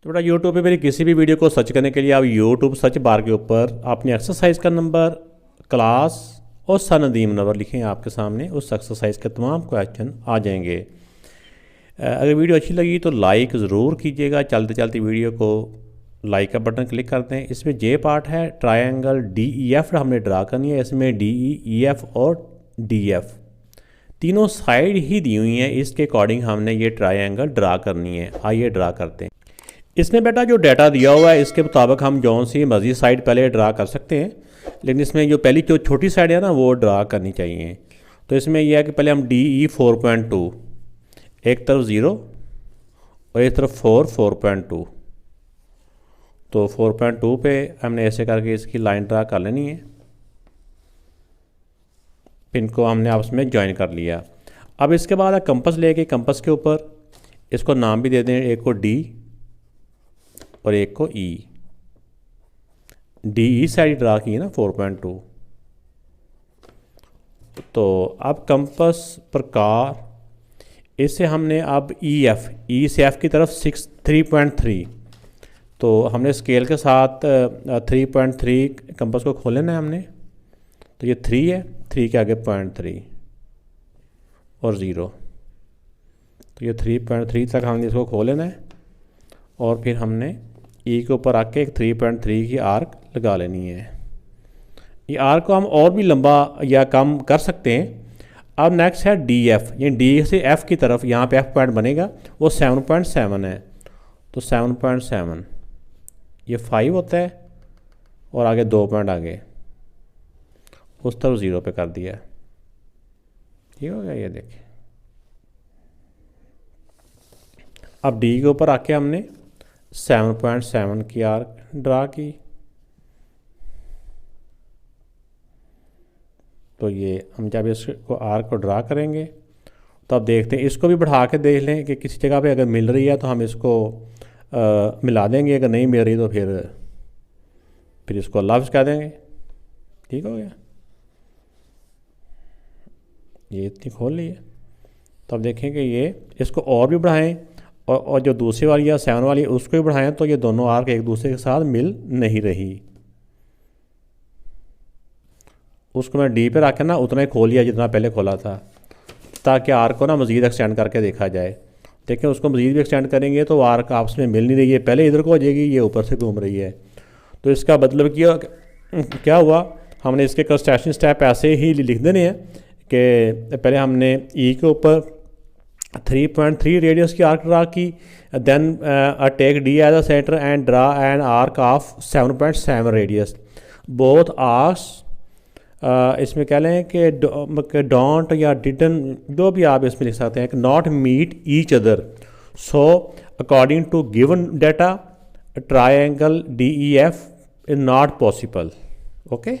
तो बेटा यूट्यूब पे मेरी किसी भी वीडियो को सर्च करने के लिए आप यूट्यूब सर्च बार के ऊपर अपनी एक्सरसाइज का नंबर, क्लास और सर नदीम मुनव्वर लिखें, आपके सामने उस एक्सरसाइज के तमाम क्वेश्चन आ जाएंगे। अगर वीडियो अच्छी लगी तो लाइक ज़रूर कीजिएगा। चलते चलते वीडियो को लाइक का बटन क्लिक करते हैं। इसमें जे पार्ट है ट्रायंगल DEF हमने ड्रा करनी है। इसमें DE, EF और DF तीनों साइड ही दी हुई हैं, इसके अकॉर्डिंग हमने ये ट्रायंगल ड्रा करनी है। आइए ड्रा करते हैं। इसमें बेटा जो डाटा दिया हुआ है इसके मुताबिक हम जौन सी मज़ीद साइड पहले ड्रा कर सकते हैं, लेकिन इसमें जो पहली जो छोटी साइड है ना वो ड्रा करनी चाहिए। तो इसमें यह है कि पहले हम DE 4.2 एक तरफ 0 और एक तरफ 4.2, तो 4.2 पे हमने ऐसे करके इसकी लाइन ड्रा कर लेनी है। पिन को हमने आपस में ज्वाइन कर लिया। अब इसके बाद कंपस लेके कंपस के ऊपर इसको नाम भी दे दें, एक को D और एक को E। DE साइड ड्रा की है ना 4.2। तो अब कंपस प्रकार इससे हमने अब E से F की तरफ 3.3, तो हमने स्केल के साथ 3.3 कंपस को खोल लेना है हमने। तो ये 3 है, 3 के आगे 0.3 और 0, तो ये 3.3 तक हमने इसको खोल लेना है। और फिर हमने E के ऊपर आके एक 3.3 की आर्क लगा लेनी है। ये आर्क को हम और भी लंबा या कम कर सकते हैं। अब नेक्स्ट है DF, ये D से F की तरफ यहाँ पे F पॉइंट बनेगा, वो 7.7 है। तो 7.7 ये 5 होता है और आगे 2 पॉइंट आगे उस तरफ 0 पे कर दिया। ठीक हो गया, ये देखिए। अब D के ऊपर आके हमने 7.7 की आर्क ड्रा की। तो ये हम जब इसको आर्क को ड्रा करेंगे तो अब देखते हैं, इसको भी बढ़ा के देख लें कि किसी जगह पे अगर मिल रही है तो हम इसको मिला देंगे, अगर नहीं मिल रही तो फिर इसको लफ्ज़ कह देंगे। ठीक हो गया, ये इतनी खोल ली है। तो अब देखें कि ये इसको और भी बढ़ाएं और जो दूसरी वाली या 7 वाली उसको भी बढ़ाएं, तो ये दोनों आर्क एक दूसरे के साथ मिल नहीं रही। उसको मैं D पे रखा ना उतना ही खोल लिया जितना पहले खोला था, ताकि आर्क को ना मज़ीद एक्सटेंड करके देखा जाए। देखें उसको मज़ीद भी एक्सटेंड करेंगे तो आर्क आपस में मिल नहीं रही है, पहले इधर को हो जाएगी, ये ऊपर से घूम रही है। तो इसका मतलब क्या हुआ, हमने इसके कंस्ट्रक्शन स्टेप ऐसे ही लिख देने हैं कि पहले हमने E के ऊपर 3.3 रेडियस की आर्क ड्रा की, then take D as a centre and draw an arc of 7.7 radius. Both arcs इसमें कह लें कि डोंट या डिडन, जो भी आप इसमें लिख सकते हैं, कि not meet each other. So according to given data triangle DEF is not possible. Okay.